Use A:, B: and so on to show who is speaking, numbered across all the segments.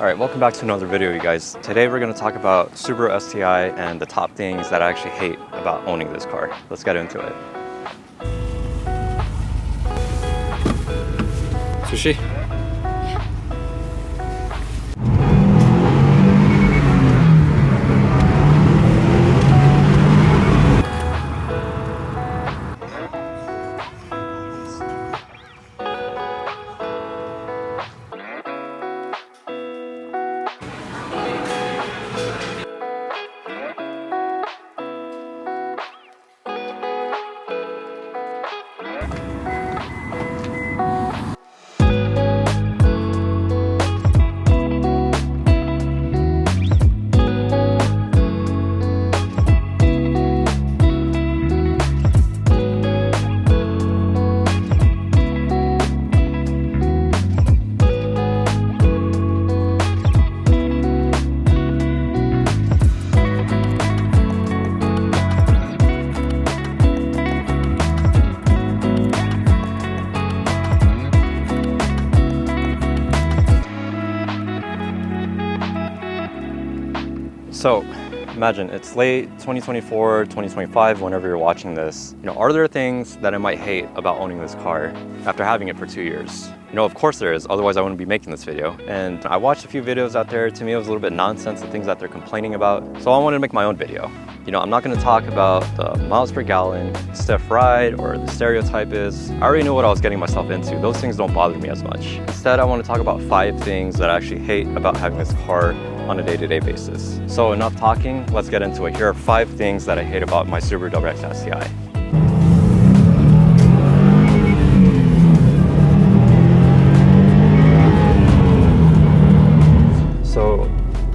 A: Alright, welcome back to another video, you guys. Today we're going to talk about Subaru STI and the top things that I actually hate about owning this car. Let's get into it. Sushi? So imagine it's late 2024, 2025, whenever you're watching this. Are there things that I might hate about owning this car after having it for 2 years? Of course there is, otherwise I wouldn't be making this video. And I watched a few videos out there. To me, it was a little bit nonsense, the things that they're complaining about. So I wanted to make my own video. I'm not going to talk about the miles per gallon, stiff ride, or the stereotype is. I already knew what I was getting myself into. Those things don't bother me as much. Instead, I want to talk about 5 things that I actually hate about having this car on a day-to-day basis. So enough talking, let's get into it. Here are 5 things that I hate about my Subaru WRX STI. So,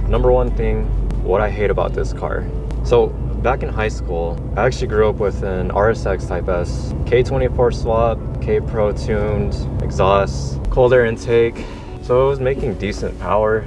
A: number 1 thing, what I hate about this car. So, back in high school, I actually grew up with an RSX Type S, K24 swap, K Pro tuned, exhaust, cold air intake. So it was making decent power.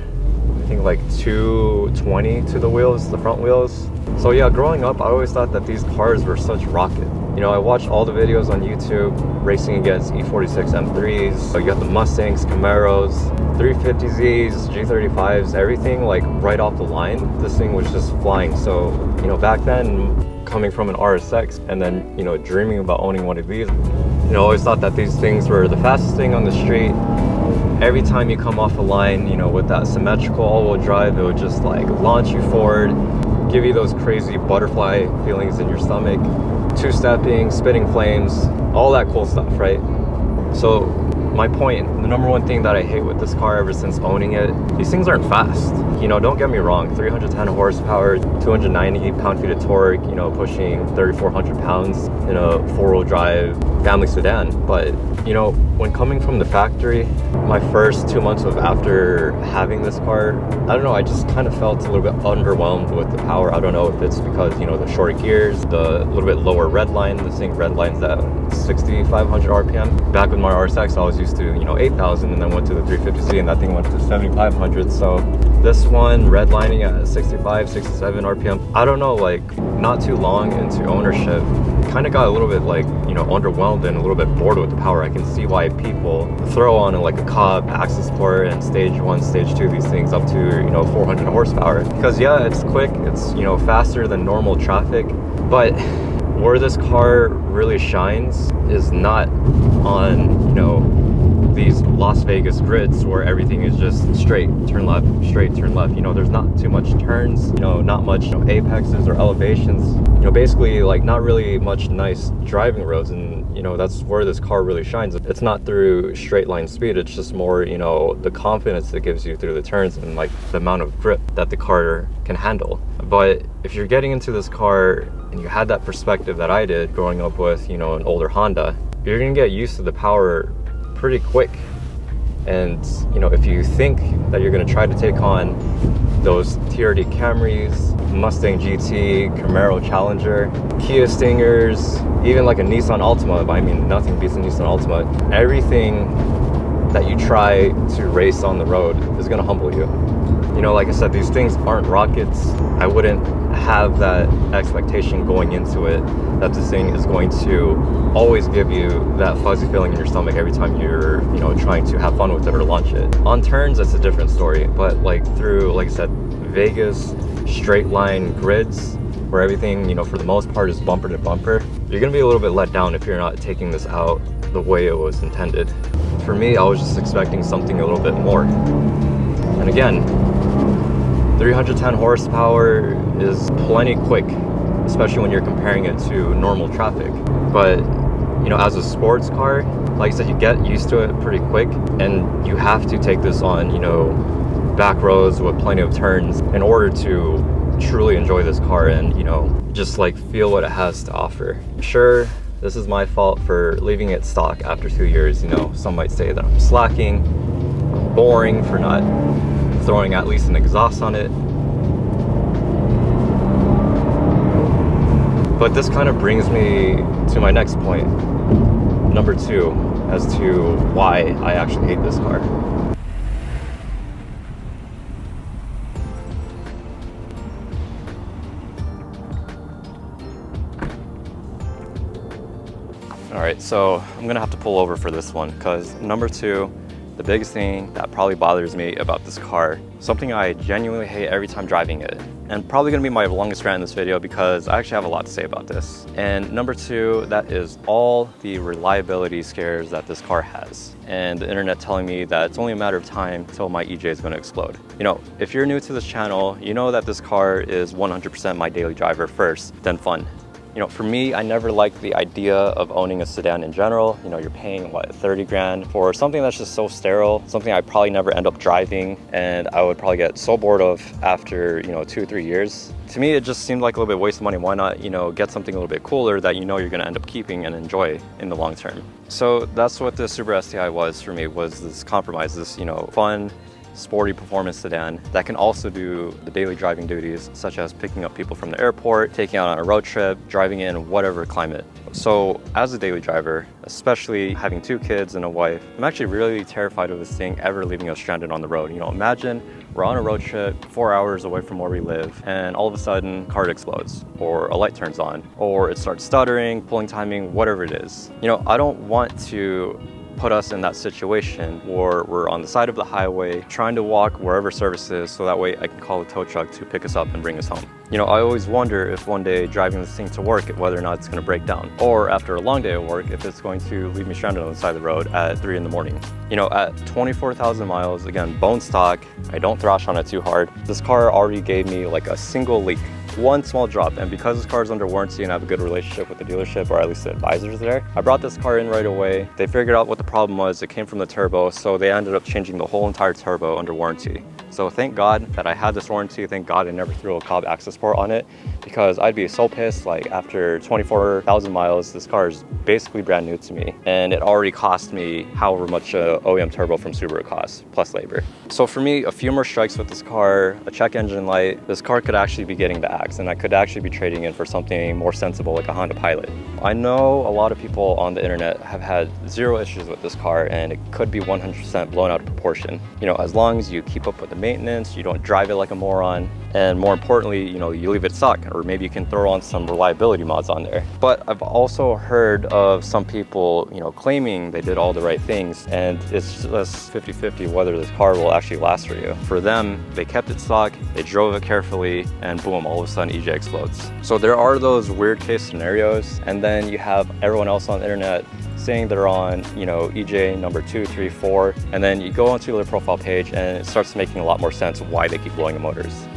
A: I think like 220 to the wheels, the front wheels. So yeah, growing up, I always thought that these cars were such rocket. I watched all the videos on YouTube racing against E46 M3s. So you got the Mustangs, Camaros, 350Zs, G35s, everything like right off the line. This thing was just flying. So, back then, coming from an RSX and then, dreaming about owning one of these, I always thought that these things were the fastest thing on the street. Every time you come off a line, with that symmetrical all-wheel drive, it would just like launch you forward, give you those crazy butterfly feelings in your stomach, two-stepping, spitting flames, all that cool stuff, right? So my point, the number 1 thing that I hate with this car ever since owning it, these things aren't fast. Don't get me wrong, 310 horsepower, 290 pound-feet of torque, pushing 3,400 pounds in a 4-wheel drive family sedan. But, when coming from the factory, my first 2 months of after having this car, I don't know, I just kind of felt a little bit underwhelmed with the power. I don't know if it's because, the shorter gears, the little bit lower red line. This thing red lines at 6,500 RPM. Back with my RSX, I was used to, 8,000, and then went to the 350Z, and that thing went to 7,500. So this one redlining at 65, 67 RPM. I don't know, like not too long into ownership, kind of got a little bit like, underwhelmed and a little bit bored with the power. I can see why people throw on like a Cobb, Axis Port, and stage 1, stage 2, these things up to, 400 horsepower. Because yeah, it's quick, it's, faster than normal traffic, but where this car really shines is not on, these Las Vegas grids where everything is just straight, turn left, straight, turn left. There's not too much turns, not much apexes or elevations. Basically like not really much nice driving roads, and that's where this car really shines. It's not through straight line speed, it's just more, the confidence it gives you through the turns and like the amount of grip that the car can handle. But if you're getting into this car and you had that perspective that I did growing up with, an older Honda, you're gonna get used to the power pretty quick. And if you think that you're going to try to take on those TRD Camrys, Mustang GT, Camaro Challenger, Kia Stingers, even like a Nissan Altima, but I mean nothing beats a Nissan Altima, everything that you try to race on the road is going to humble you. Like I said, these things aren't rockets. I wouldn't have that expectation going into it that this thing is going to always give you that fuzzy feeling in your stomach every time you're, you know, trying to have fun with it or launch it. On turns, it's a different story, but like through, like I said, Vegas straight line grids where everything, you know, for the most part is bumper to bumper, you're gonna be a little bit let down if you're not taking this out the way it was intended. For me, I was just expecting something a little bit more. And again, 310 horsepower is plenty quick, especially when you're comparing it to normal traffic. But, you know, as a sports car, like I said, you get used to it pretty quick, and you have to take this on, you know, back roads with plenty of turns in order to truly enjoy this car and, you know, just like feel what it has to offer. Sure, this is my fault for leaving it stock after 2 years. You know, some might say that I'm slacking, I'm boring for not throwing at least an exhaust on it. But this kind of brings me to my next point, number 2, as to why I actually hate this car. All right, so I'm gonna have to pull over for this one because number 2, the biggest thing that probably bothers me about this car, something I genuinely hate every time driving it, and probably gonna be my longest rant in this video because I actually have a lot to say about this. And number 2, that is all the reliability scares that this car has. And the internet telling me that it's only a matter of time till my EJ is gonna explode. You know, if you're new to this channel, you know that this car is 100% my daily driver first, then fun. You know, for me, I never liked the idea of owning a sedan in general. You know, you're paying, what, 30 grand for something that's just so sterile, something I probably never end up driving, and I would probably get so bored of after, you know, 2 or 3 years. To me, it just seemed like a little bit waste of money. Why not, you know, get something a little bit cooler that you know you're gonna end up keeping and enjoy in the long term? So that's what the Subaru STI was for me, was this compromise, this, you know, fun, sporty performance sedan that can also do the daily driving duties, such as picking up people from the airport, taking out on a road trip, driving in whatever climate. So as a daily driver, especially having 2 kids and a wife, I'm actually really terrified of this thing ever leaving us stranded on the road. You know, imagine we're on a road trip 4 hours away from where we live, and all of a sudden car explodes, or a light turns on, or it starts stuttering, pulling timing, whatever it is. You know, I don't want to put us in that situation where we're on the side of the highway trying to walk wherever service is so that way I can call a tow truck to pick us up and bring us home. You know, I always wonder if one day driving this thing to work, whether or not it's going to break down, or after a long day of work, if it's going to leave me stranded on the side of the road at 3 in the morning. You know, at 24,000 miles, again, bone stock, I don't thrash on it too hard. This car already gave me like a single leak, one small drop, and because this car is under warranty and I have a good relationship with the dealership, or at least the advisors there, I brought this car in right away. They figured out what the problem was. It came from the turbo, so they ended up changing the whole entire turbo under warranty. So thank God that I had this warranty. Thank God I never threw a Cobb access port on it, because I'd be so pissed. Like, after 24,000 miles, this car is basically brand new to me, and it already cost me however much a OEM turbo from Subaru costs, plus labor. So for me, a few more strikes with this car, a check engine light, this car could actually be getting the axe, and I could actually be trading in for something more sensible like a Honda Pilot. I know a lot of people on the internet have had 0 issues with this car, and it could be 100% blown out of proportion. You know, as long as you keep up with the maintenance, you don't drive it like a moron, and more importantly, you know, you leave it stock, or maybe you can throw on some reliability mods on there. But I've also heard of some people, you know, claiming they did all the right things, and it's just 50-50 whether this car will actually last for you. For them, they kept it stock, they drove it carefully, and boom, all of a sudden EJ explodes. So there are those weird case scenarios, and then you have everyone else on the internet saying they're on, you know, EJ number 2, 3, 4, and then you go onto their profile page and it starts making a lot more sense of why they keep blowing the motors.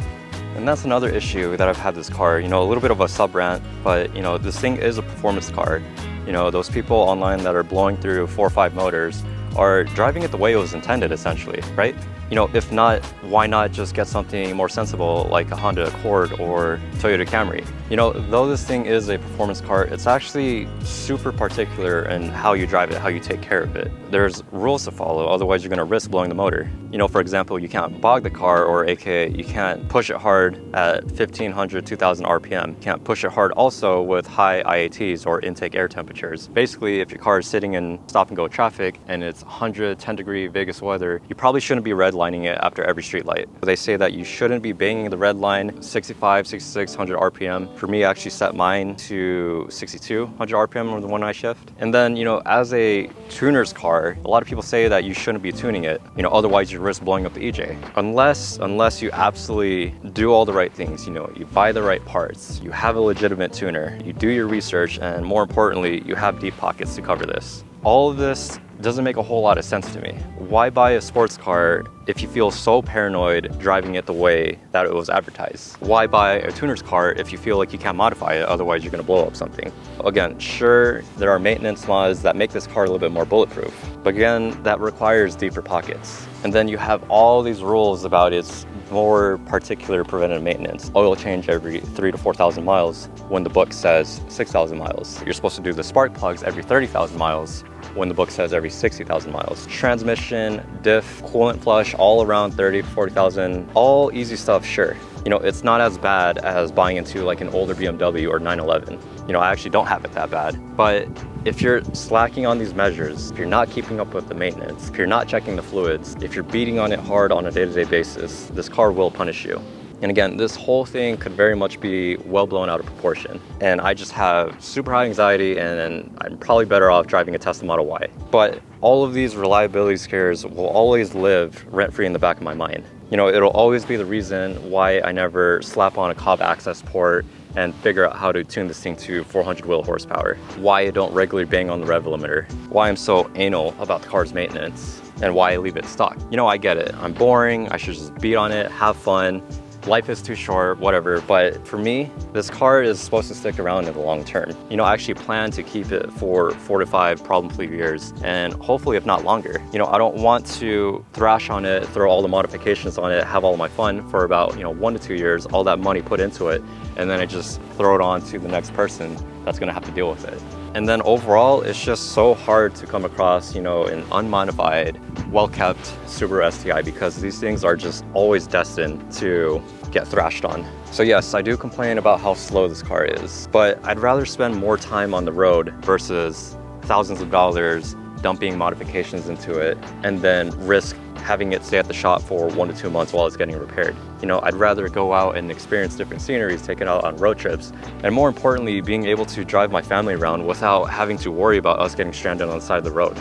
A: And that's another issue that I've had this car, you know, a little bit of a sub rant, but you know, this thing is a performance car. You know, those people online that are blowing through 4 or 5 motors are driving it the way it was intended, essentially, right? You know, if not, why not just get something more sensible like a Honda Accord or Toyota Camry? You know, though this thing is a performance car, it's actually super particular in how you drive it, how you take care of it. There's rules to follow, otherwise you're gonna risk blowing the motor. You know, for example, you can't bog the car, or aka you can't push it hard at 1500, 2000 RPM. You can't push it hard also with high IATs or intake air temperatures. Basically, if your car is sitting in stop and go traffic and it's 110 degree Vegas weather, you probably shouldn't be redlining it after every street light. They say that you shouldn't be banging the red line 65, 6600 RPM. For me, I actually set mine to 6200 RPM on the one-eye shift. And then, you know, as a tuner's car, a lot of people say that you shouldn't be tuning it, you know, otherwise you risk blowing up the EJ. Unless you absolutely do all the right things, you know, you buy the right parts, you have a legitimate tuner, you do your research, and more importantly, you have deep pockets to cover this. All of this doesn't make a whole lot of sense to me. Why buy a sports car if you feel so paranoid driving it the way that it was advertised? Why buy a tuner's car if you feel like you can't modify it, otherwise you're gonna blow up something? Again, sure, there are maintenance mods that make this car a little bit more bulletproof, but again, that requires deeper pockets. And then you have all these rules about its more particular preventive maintenance. Oil change every 3,000 to 4,000 miles when the book says 6,000 miles. You're supposed to do the spark plugs every 30,000 miles when the book says every 60,000 miles. Transmission, diff, coolant flush, all around 30 to 40,000. All easy stuff, sure. You know, it's not as bad as buying into like an older BMW or 911. You know, I actually don't have it that bad. But if you're slacking on these measures, if you're not keeping up with the maintenance, if you're not checking the fluids, if you're beating on it hard on a day-to-day basis, this car will punish you. And again, this whole thing could very much be well blown out of proportion. And I just have super high anxiety, and I'm probably better off driving a Tesla Model Y. But all of these reliability scares will always live rent-free in the back of my mind. You know, it'll always be the reason why I never slap on a Cobb access port and figure out how to tune this thing to 400 wheel horsepower. Why I don't regularly bang on the rev limiter. Why I'm so anal about the car's maintenance. And why I leave it stock. You know, I get it. I'm boring. I should just beat on it, have fun. Life is too short, whatever. But for me, this car is supposed to stick around in the long term. You know, I actually plan to keep it for 4 to 5 problem-free years, and hopefully if not longer. You know, I don't want to thrash on it, throw all the modifications on it, have all my fun for about, 1 to 2 years, all that money put into it, and then I just throw it on to the next person that's gonna have to deal with it. And then overall, it's just so hard to come across, an unmodified, well-kept Subaru STI, because these things are just always destined to get thrashed on. So yes, I do complain about how slow this car is, but I'd rather spend more time on the road versus thousands of dollars dumping modifications into it and then risk having it stay at the shop for 1 to 2 months while it's getting repaired. I'd rather go out and experience different sceneries, take it out on road trips, and more importantly, being able to drive my family around without having to worry about us getting stranded on the side of the road.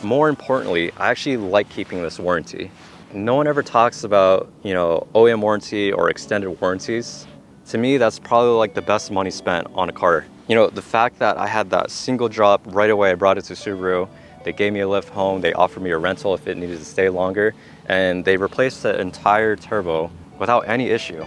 A: More importantly, I actually like keeping this warranty. No one ever talks about, OEM warranty or extended warranties. To me, that's probably like the best money spent on a car. The fact that I had that single drop right away, I brought it to Subaru, they gave me a lift home, they offered me a rental if it needed to stay longer, and they replaced the entire turbo without any issue.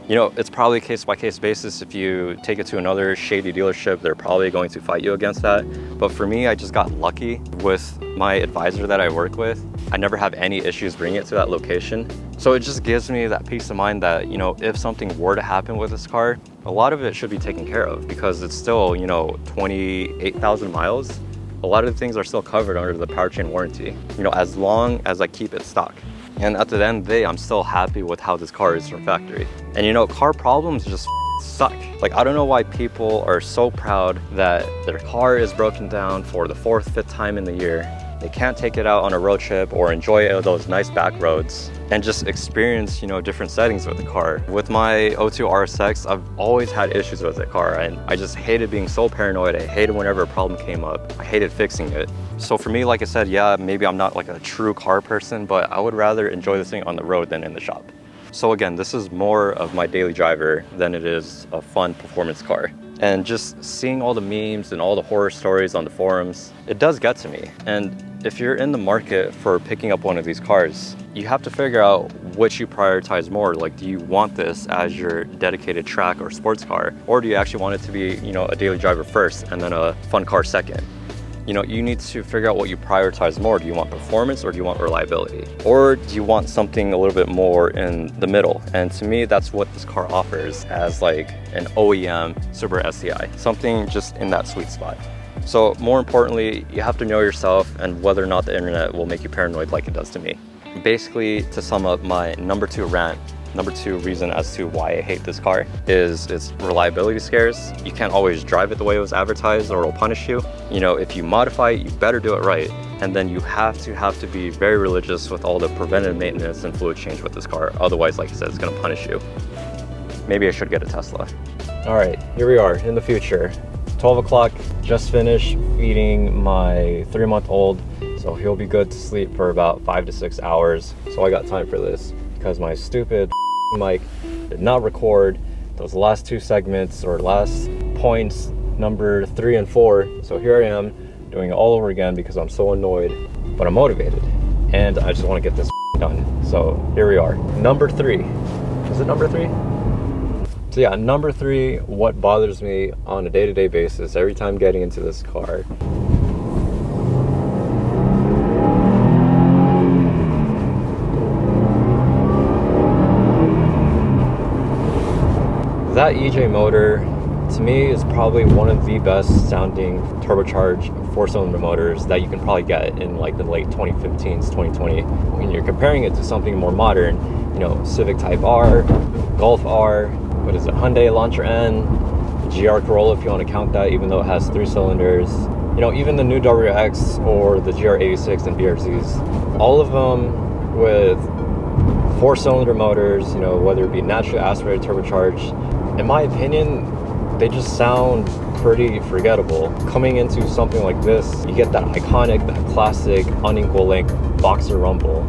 A: It's probably a case-by-case basis. If you take it to another shady dealership, they're probably going to fight you against that. But for me, I just got lucky with my advisor that I work with. I never have any issues bringing it to that location. So it just gives me that peace of mind that, if something were to happen with this car, a lot of it should be taken care of because it's still, 28,000 miles. A lot of the things are still covered under the powertrain warranty, as long as I keep it stock. And at the end of the day, I'm still happy with how this car is from factory. And car problems just suck. Like, I don't know why people are so proud that their car is broken down for the 4th, 5th time in the year. They can't take it out on a road trip or enjoy those nice back roads and just experience, different settings with the car. With my 02 RSX, I've always had issues with the car, and I just hated being so paranoid. I hated whenever a problem came up. I hated fixing it. So for me, like I said, yeah, maybe I'm not like a true car person, but I would rather enjoy this thing on the road than in the shop. So again, this is more of my daily driver than it is a fun performance car. And just seeing all the memes and all the horror stories on the forums, it does get to me. And if you're in the market for picking up one of these cars, you have to figure out which you prioritize more. Like, do you want this as your dedicated track or sports car? Or do you actually want it to be, a daily driver first and then a fun car second? You need to figure out what you prioritize more. Do you want performance or do you want reliability? Or do you want something a little bit more in the middle? And to me, that's what this car offers as like an OEM Subaru STI, something just in that sweet spot. So more importantly, you have to know yourself and whether or not the internet will make you paranoid like it does to me. basically, to sum up my number 2 rant, number 2 reason as to why I hate this car is its reliability scares. You can't always drive it the way it was advertised or it'll punish you. You know, if you modify it, you better do it right. And then you have to be very religious with all the preventative maintenance and fluid change with this car. Otherwise, like I said, it's gonna punish you. Maybe I should get a Tesla. All right, here we are in the future. 12 o'clock, just finished feeding my 3-month-old. So he'll be good to sleep for about 5 to 6 hours. So I got time for this because my stupid mic did not record those last 2 segments or last points, number 3 and 4. So here I am doing it all over again because I'm so annoyed, but I'm motivated and I just want to get this done. So here we are. Number 3. Is it number 3? So yeah, number 3, what bothers me on a day-to-day basis every time getting into this car. That EJ motor, to me, is probably one of the best sounding turbocharged 4-cylinder motors that you can probably get in like the late 2015s, 2020. When you're comparing it to something more modern, you know, Civic Type R, Golf R, what is it, Hyundai Elantra N, GR Corolla if you want to count that, even though it has 3 cylinders. You know, even the new WRX or the GR86 and BRZs, all of them with 4-cylinder motors, you know, whether it be naturally aspirated, turbocharged, in my opinion, they just sound pretty forgettable. Coming into something like this, you get that iconic, that classic unequal length boxer rumble.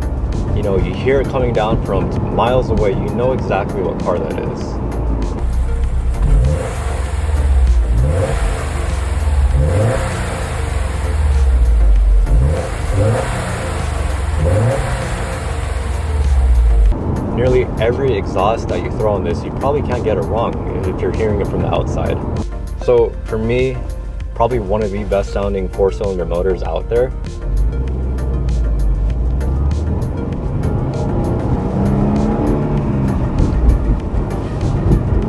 A: You know, you hear it coming down from miles away, you know exactly what car that is. Nearly every exhaust that you throw on this, you probably can't get it wrong if you're hearing it from the outside. So for me, probably one of the best sounding 4-cylinder motors out there.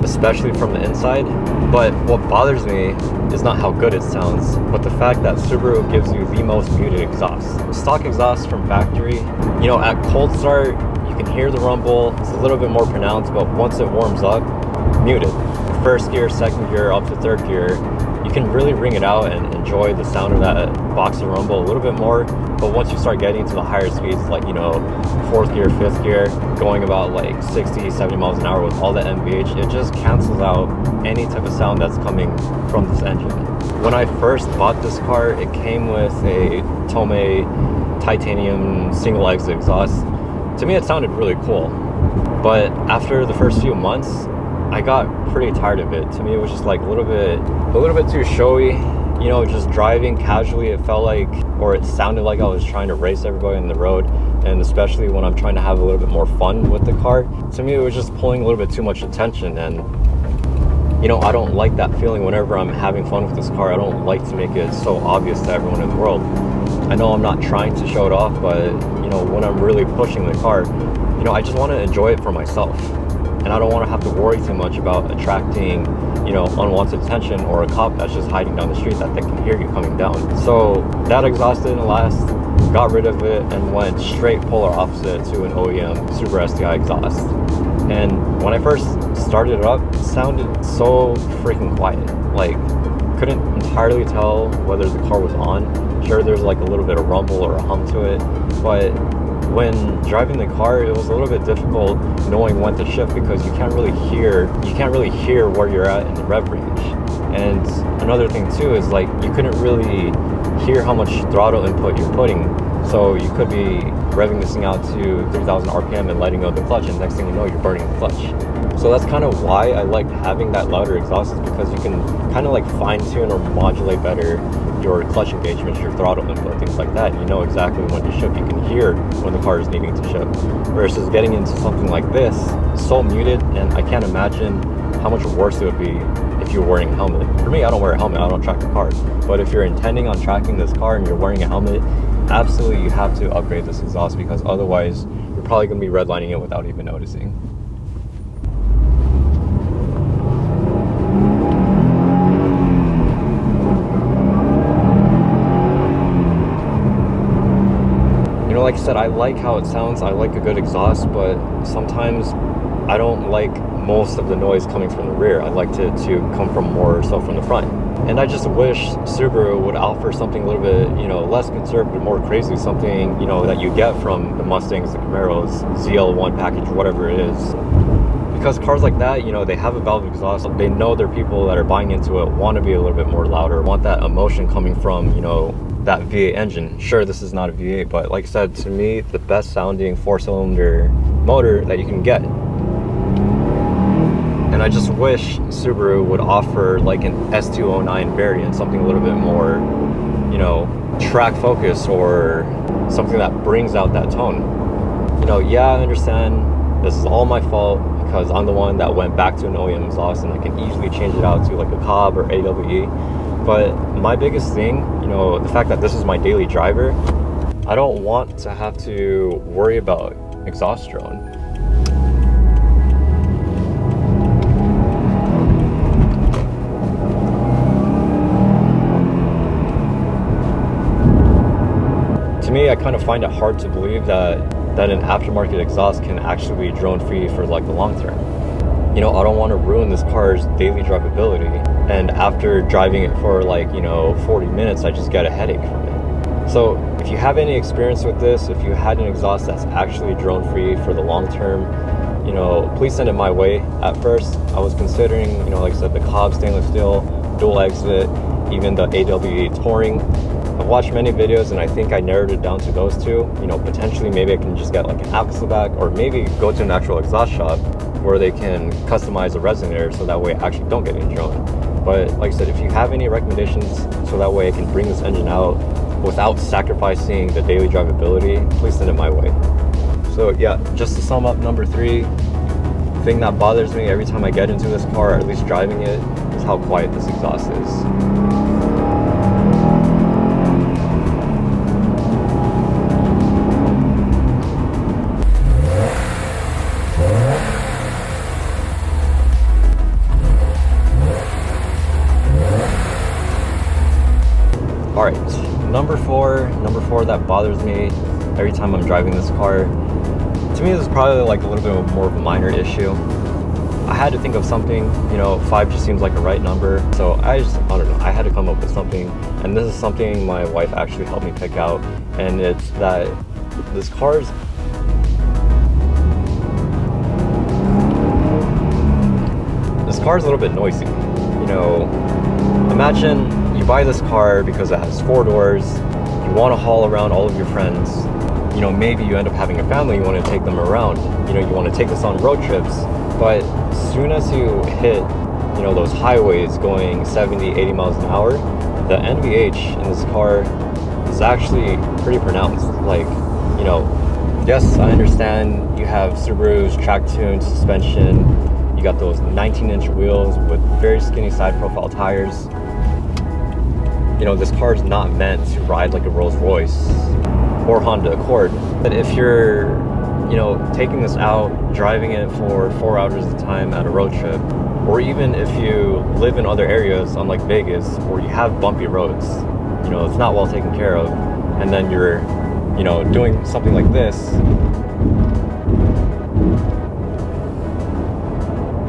A: Especially from the inside. But what bothers me is not how good it sounds, but the fact that Subaru gives you the most muted exhaust. Stock exhaust from factory, you know, at cold start, you can hear the rumble. It's a little bit more pronounced, but once it warms up, muted. First gear, second gear, up to third gear, you can really ring it out and enjoy the sound of that boxer rumble a little bit more. But once you start getting to the higher speeds, like, you know, 4th gear, 5th gear, going about like 60, 70 miles an hour with all the NVH, it just cancels out any type of sound that's coming from this engine. When I first bought this car, it came with a Tomei titanium single exit exhaust. To me, it sounded really cool. But after the first few months, I got pretty tired of it. To me, it was just like a little bit too showy. You know, just driving casually, it felt like, or it sounded like I was trying to race everybody on the road. And especially when I'm trying to have a little bit more fun with the car, to me, it was just pulling a little bit too much attention. And, you know, I don't like that feeling whenever I'm having fun with this car. I don't like to make it so obvious to everyone in the world. I know I'm not trying to show it off, but, you know, when I'm really pushing the car, you know, I just want to enjoy it for myself. And I don't want to have to worry too much about attracting, you know, unwanted attention or a cop that's just hiding down the street that they can hear you coming down. So that exhaust didn't last, got rid of it, and went straight polar opposite to an OEM Subaru STI exhaust. And when I first started it up, it sounded so freaking quiet. Like, couldn't entirely tell whether the car was on. Sure, there's like a little bit of rumble or a hum to it, but when driving the car, it was a little bit difficult knowing when to shift because you can't really hear where you're at in the rev range. And another thing too is, like, you couldn't really hear how much throttle input you're putting. So you could be revving this thing out to 3,000 RPM and letting go of the clutch, and next thing you know, you're burning the clutch. So that's kind of why I like having that louder exhaust, is because you can kind of like fine tune or modulate better your clutch engagements, your throttle input, things like that. You know exactly when to shift. You can hear when the car is needing to shift. Versus getting into something like this, so muted, and I can't imagine how much worse it would be if you're wearing a helmet. For me, I don't wear a helmet, I don't track the car. But if you're intending on tracking this car and you're wearing a helmet, absolutely you have to upgrade this exhaust, because otherwise you're probably going to be redlining it without even noticing. know, like I said, I like how it sounds. I like a good exhaust, but sometimes I don't like most of the noise coming from the rear. I like to come from more so from the front. And I just wish Subaru would offer something a little bit, you know, less conservative, more crazy, something, you know, that you get from the Mustangs, the Camaros, ZL1 package, whatever it is. Because cars like that, you know, they have a valve exhaust. They know their people that are buying into it want to be a little bit more louder, want that emotion coming from, you know, that V8 engine. Sure, this is not a V8, but like I said, to me, the best sounding 4-cylinder motor that you can get. And I just wish Subaru would offer like an S209 variant, something a little bit more, you know, track focused, or something that brings out that tone. You know, yeah, I understand this is all my fault because I'm the one that went back to an OEM exhaust, and I can easily change it out to like a Cobb or AWE. But my biggest thing, you know, the fact that this is my daily driver, I don't want to have to worry about exhaust drone. To me, I kind of find it hard to believe that an aftermarket exhaust can actually be drone free for like the long term. You know, I don't want to ruin this car's daily drivability, and after driving it for like, you know, 40 minutes, I just get a headache from it. So if you have any experience with this, if you had an exhaust that's actually drone free for the long term, you know, please send it my way. At first, I was considering, you know, like I said, the Cobb stainless steel, dual exit, even the AWE Touring. I've watched many videos and I think I narrowed it down to those two. You know, potentially maybe I can just get like an Axleback, or maybe go to an actual exhaust shop where they can customize a resonator so that way I actually don't get any drone. But like I said, if you have any recommendations so that way I can bring this engine out without sacrificing the daily drivability, please send it my way. So yeah, just to sum up, number 3, the thing that bothers me every time I get into this car, or at least driving it, is how quiet this exhaust is. Alright, number four that bothers me every time I'm driving this car. To me, this is probably like a little bit more of a minor issue. I had to think of something, you know, 5 just seems like a right number. So I don't know, I had to come up with something. And this is something my wife actually helped me pick out. And it's that this car's a little bit noisy. You know, imagine you buy this car because it has 4 doors, you want to haul around all of your friends, you know, maybe you end up having a family, you want to take them around, you know, you want to take this on road trips, but as soon as you hit, you know, those highways going 70, 80 miles an hour, the NVH in this car is actually pretty pronounced. Like, you know, yes, I understand you have Subaru's track-tuned suspension, you got those 19-inch wheels with very skinny side profile tires. You know, this car is not meant to ride like a Rolls Royce or Honda Accord. But if you're, you know, taking this out, driving it for 4 hours at a time at a road trip, or even if you live in other areas, unlike Vegas, where you have bumpy roads, you know, it's not well taken care of, and then you're, you know, doing something like this,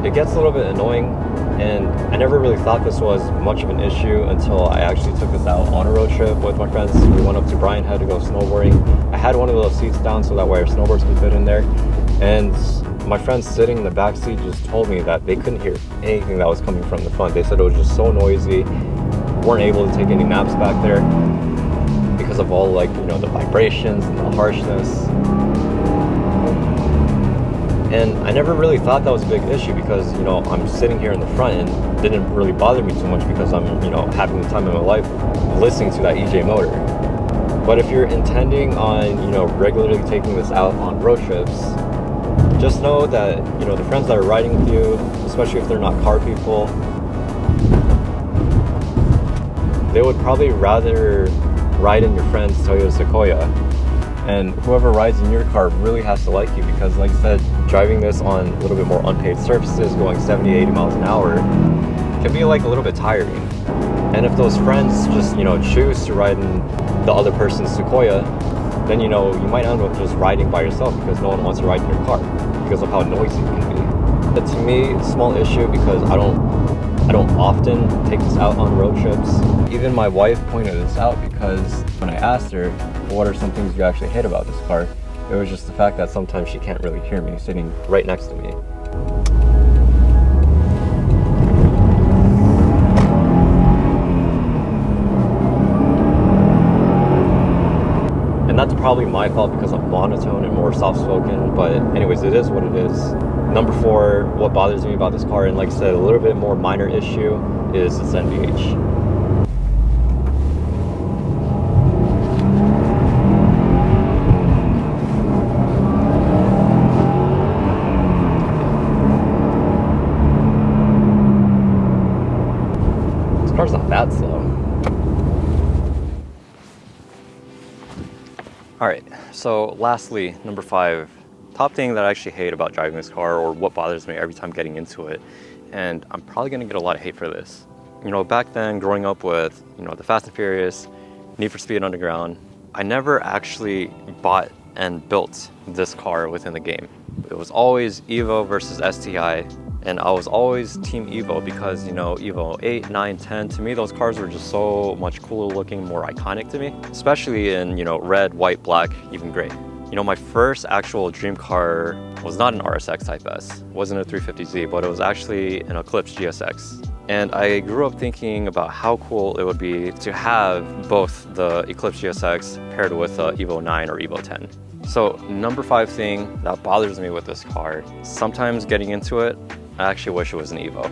A: it gets a little bit annoying. And I never really thought this was much of an issue until I actually took this out on a road trip with my friends. We went up to Bryan Head to go snowboarding. I had one of those seats down so that way our snowboards could fit in there. And my friends sitting in the back seat just told me that they couldn't hear anything that was coming from the front. They said it was just so noisy, weren't able to take any naps back there because of all, like, you know, the vibrations and the harshness. And I never really thought that was a big issue because, you know, I'm sitting here in the front and it didn't really bother me too much because I'm, you know, having the time of my life listening to that EJ motor. But if you're intending on, you know, regularly taking this out on road trips, just know that, you know, the friends that are riding with you, especially if they're not car people, they would probably rather ride in your friend's Toyota Sequoia. And whoever rides in your car really has to like you because, like I said, driving this on a little bit more unpaved surfaces, going 70, 80 miles an hour, can be like a little bit tiring. And if those friends just, you know, choose to ride in the other person's Sequoia, then you know, you might end up just riding by yourself because no one wants to ride in your car because of how noisy it can be. But to me, it's a small issue because I don't often take this out on road trips. Even my wife pointed this out because when I asked her, what are some things you actually hate about this car? It was just the fact that sometimes she can't really hear me sitting right next to me. And that's probably my fault because I'm monotone and more soft-spoken, but anyways, it is what it is. Number 4, what bothers me about this car, and like I said, a little bit more minor issue, is its NVH. This car's not that slow. Alright, so lastly, number 5, top thing that I actually hate about driving this car, or what bothers me every time getting into it, and I'm probably gonna get a lot of hate for this. You know, back then, growing up with, you know, the Fast and Furious, Need for Speed Underground, I never actually bought and built this car within the game. It was always Evo versus STI, and I was always Team Evo because, you know, Evo 8, 9, 10, to me, those cars were just so much cooler looking, more iconic to me, especially in, you know, red, white, black, even gray. You know, my first actual dream car was not an RSX Type S, it wasn't a 350Z, but it was actually an Eclipse GSX. And I grew up thinking about how cool it would be to have both the Eclipse GSX paired with a Evo 9 or Evo 10. So number 5 thing that bothers me with this car, sometimes getting into it, I actually wish it was an Evo.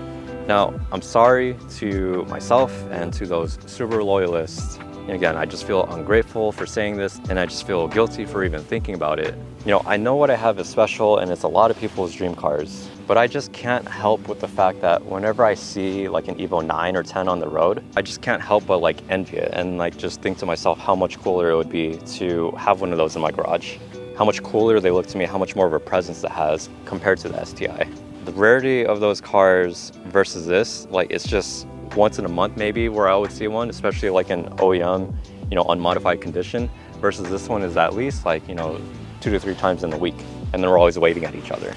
A: Now, I'm sorry to myself and to those Subaru loyalists. And again, I just feel ungrateful for saying this, and I just feel guilty for even thinking about it. You know, I know what I have is special, and it's a lot of people's dream cars, but I just can't help with the fact that whenever I see like an Evo 9 or 10 on the road, I just can't help but like envy it and like just think to myself how much cooler it would be to have one of those in my garage. How much cooler they look to me, how much more of a presence it has compared to the STI. The rarity of those cars versus this, like it's just once in a month maybe where I would see one, especially like an OEM, you know, unmodified condition, versus this one is at least like, you know, 2 to 3 times in a week, and then we're always waving at each other.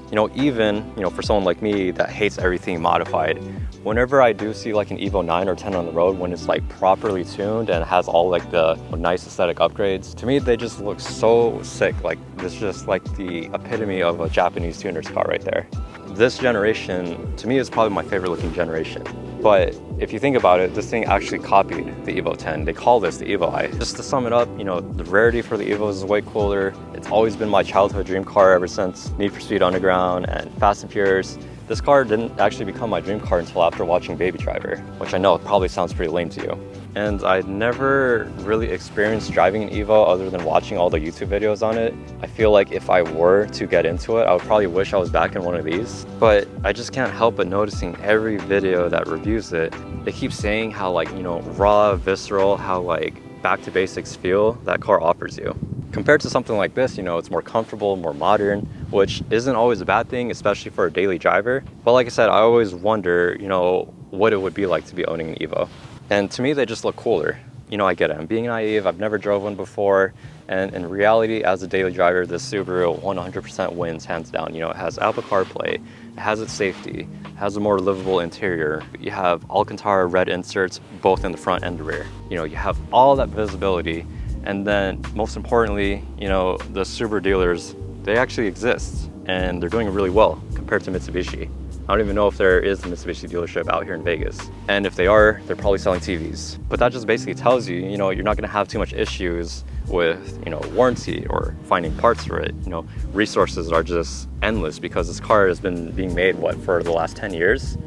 A: You know, even, you know, for someone like me that hates everything modified, whenever I do see like an Evo 9 or 10 on the road, when it's like properly tuned and has all like the nice aesthetic upgrades, to me they just look so sick. Like this is just like the epitome of a Japanese tuner's car right there. This generation, to me, is probably my favorite looking generation. But if you think about it, this thing actually copied the Evo 10. They call this the Evo I. Just to sum it up, you know, the rarity for the Evos is way cooler. It's always been my childhood dream car ever since Need for Speed Underground and Fast and Furious. This car didn't actually become my dream car until after watching Baby Driver, which I know probably sounds pretty lame to you. And I'd never really experienced driving an Evo other than watching all the YouTube videos on it. I feel like if I were to get into it, I would probably wish I was back in one of these. But I just can't help but noticing every video that reviews it, they keep saying how like, you know, raw, visceral, how like back to basics feel that car offers you. Compared to something like this, you know, it's more comfortable, more modern, which isn't always a bad thing, especially for a daily driver. But like I said, I always wonder, you know, what it would be like to be owning an Evo. And to me, they just look cooler. You know, I get it. I'm being naive. I've never drove one before. And in reality, as a daily driver, this Subaru 100% wins, hands down. You know, it has Apple CarPlay, it has its safety, it has a more livable interior. You have Alcantara red inserts, both in the front and the rear. You know, you have all that visibility. And then most importantly, you know, the Subaru dealers, they actually exist and they're doing really well compared to Mitsubishi. I don't even know if there is a Mitsubishi dealership out here in Vegas. And if they are, they're probably selling TVs. But that just basically tells you, you know, you're not gonna have too much issues with, you know, warranty or finding parts for it. You know, resources are just endless because this car has been being made, what, for the last 10 years,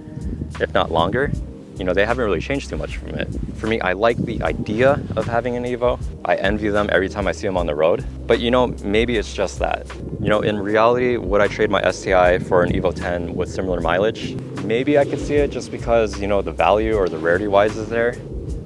A: if not longer. You know, they haven't really changed too much from it. For me, I like the idea of having an Evo. I envy them every time I see them on the road. But you know, maybe it's just that. You know, in reality, would I trade my STI for an Evo 10 with similar mileage? Maybe I could see it just because, you know, the value or the rarity wise is there.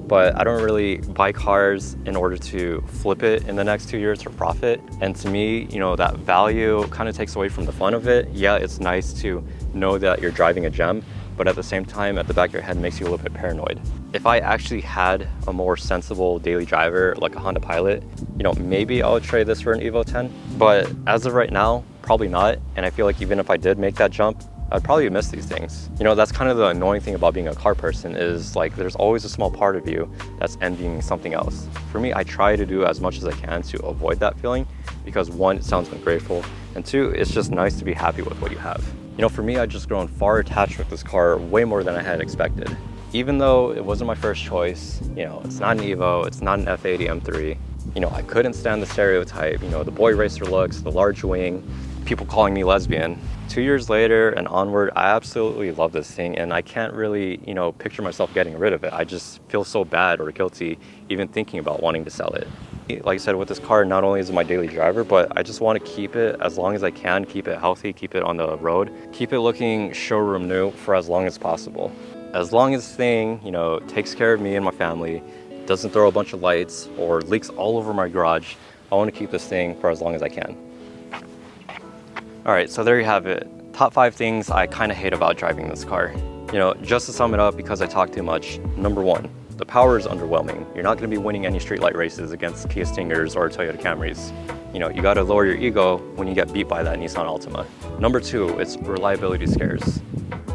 A: But I don't really buy cars in order to flip it in the next 2 years for profit. And to me, you know, that value kind of takes away from the fun of it. Yeah, it's nice to know that you're driving a gem, but at the same time, at the back of your head, makes you a little bit paranoid. if I actually had a more sensible daily driver like a Honda Pilot, you know, maybe I would trade this for an Evo 10. But as of right now, probably not. And I feel like even if I did make that jump, I'd probably miss these things. You know, that's kind of the annoying thing about being a car person, is like there's always a small part of you that's envying something else. For me, I try to do as much as I can to avoid that feeling, because one, it sounds ungrateful, and two, it's just nice to be happy with what you have. You know, for me, I've just grown far attached with this car, way more than I had expected. Even though it wasn't my first choice, you know, it's not an Evo, it's not an F80 M3. You know, I couldn't stand the stereotype, you know, the boy racer looks, the large wing, people calling me lesbian. 2 years later and onward, I absolutely love this thing, and I can't really, you know, picture myself getting rid of it. I just feel so bad or guilty even thinking about wanting to sell it. Like I said, with this car, not only is it my daily driver, but I just want to keep it as long as I can, keep it healthy, keep it on the road, keep it looking showroom new for as long as possible. As long as this thing, you know, takes care of me and my family, doesn't throw a bunch of lights or leaks all over my garage, I want to keep this thing for as long as I can. All right, so there you have it. Top 5 things I kind of hate about driving this car. You know, just to sum it up, because I talk too much, number 1, the power is underwhelming. You're not going to be winning any streetlight races against Kia Stingers or Toyota Camrys. You know, you got to lower your ego when you get beat by that Nissan Altima. Number 2, it's reliability scares.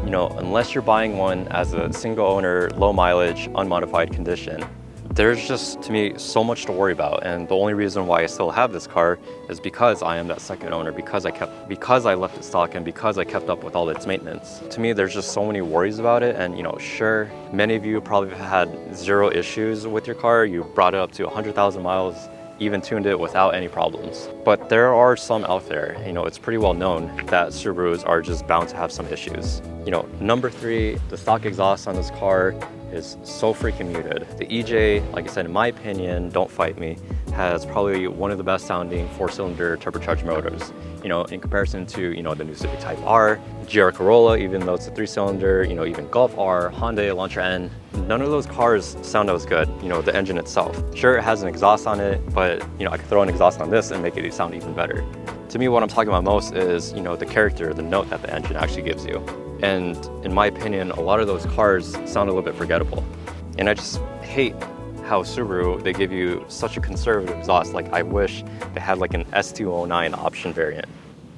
A: You know, unless you're buying one as a single owner, low mileage, unmodified condition, there's just, to me, so much to worry about. And the only reason why I still have this car is because I am that second owner, because I left it stock, and because I kept up with all its maintenance. To me, there's just so many worries about it. And you know, sure, many of you probably have had 0 issues with your car. You brought it up to 100,000 miles, even tuned it without any problems. But there are some out there, you know, it's pretty well known that Subarus are just bound to have some issues. You know, number 3, the stock exhaust on this car is so freaking muted. The EJ, like I said, in my opinion, don't fight me, has probably one of the best sounding 4-cylinder turbocharged motors. You know, in comparison to, you know, the new Civic Type R, GR Corolla, even though it's a 3-cylinder, you know, even Golf R, Hyundai Elantra N, none of those cars sound as good, you know, the engine itself. Sure, it has an exhaust on it, but, you know, I could throw an exhaust on this and make it sound even better. To me, what I'm talking about most is, you know, the character, the note that the engine actually gives you. And in my opinion, a lot of those cars sound a little bit forgettable. And I just hate how Subaru, they give you such a conservative exhaust. Like, I wish they had like an S209 option variant,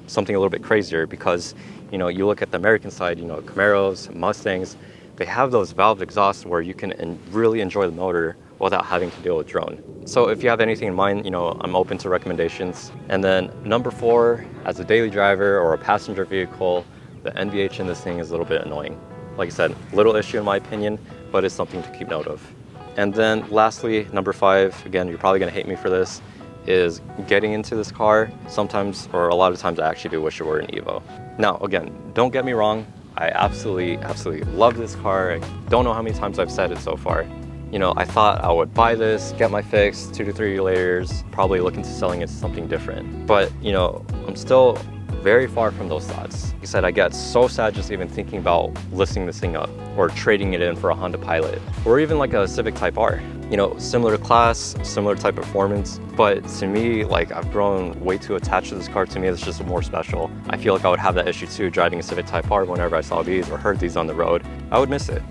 A: something a little bit crazier, because, you know, you look at the American side, you know, Camaros, Mustangs, they have those valved exhausts where you can really enjoy the motor without having to deal with drone. So if you have anything in mind, you know, I'm open to recommendations. And then number 4, as a daily driver or a passenger vehicle, the NVH in this thing is a little bit annoying. Like I said, little issue in my opinion, but it's something to keep note of. And then lastly, number 5, again, you're probably gonna hate me for this, is getting into this car. Sometimes, or a lot of times, I actually do wish it were an Evo. Now, again, don't get me wrong, I absolutely love this car. I don't know how many times I've said it so far. You know, I thought I would buy this, get my fix, 2 to 3 years, probably look into selling it to something different. But, you know, I'm still very far from those thoughts. Like I said, I get so sad just even thinking about listing this thing up or trading it in for a Honda Pilot or even like a Civic Type R. You know, similar class, similar type performance, but to me, like, I've grown way too attached to this car. To me, it's just more special. I feel like I would have that issue too, driving a Civic Type R. Whenever I saw these or heard these on the road, I would miss it.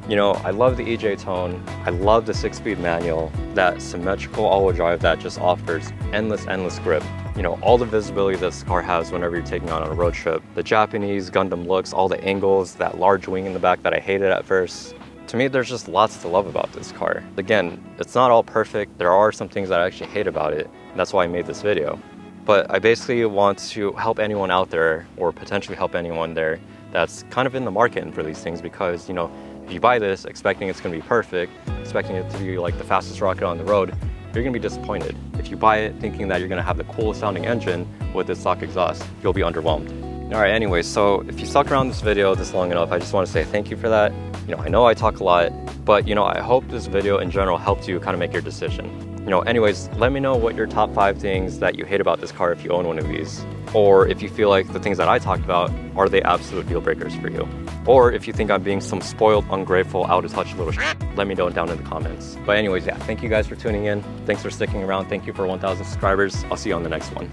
A: You know, I love the EJ tone. I love the 6-speed manual, that symmetrical all-wheel drive that just offers endless grip. You know, all the visibility this car has whenever you're taking on a road trip. The Japanese Gundam looks, all the angles, that large wing in the back that I hated at first. To me, there's just lots to love about this car. Again, it's not all perfect. There are some things that I actually hate about it. And that's why I made this video. But I basically want to help anyone out there, or potentially help anyone there that's kind of in the market for these things, because, you know, if you buy this expecting it's going to be perfect, expecting it to be like the fastest rocket on the road, you're going to be disappointed. If you buy it thinking that you're going to have the coolest sounding engine with this stock exhaust, you'll be underwhelmed. All right, anyways, so if you stuck around this video this long enough, I just want to say thank you for that. You know, I know I talk a lot, but, you know, I hope this video in general helped you kind of make your decision. You know, anyways, let me know what your top 5 things that you hate about this car if you own one of these. Or if you feel like the things that I talked about, are they absolute deal breakers for you? Or if you think I'm being some spoiled, ungrateful, out of touch little shit, let me know down in the comments. But anyways, yeah, thank you guys for tuning in. Thanks for sticking around. Thank you for 1,000 subscribers. I'll see you on the next one.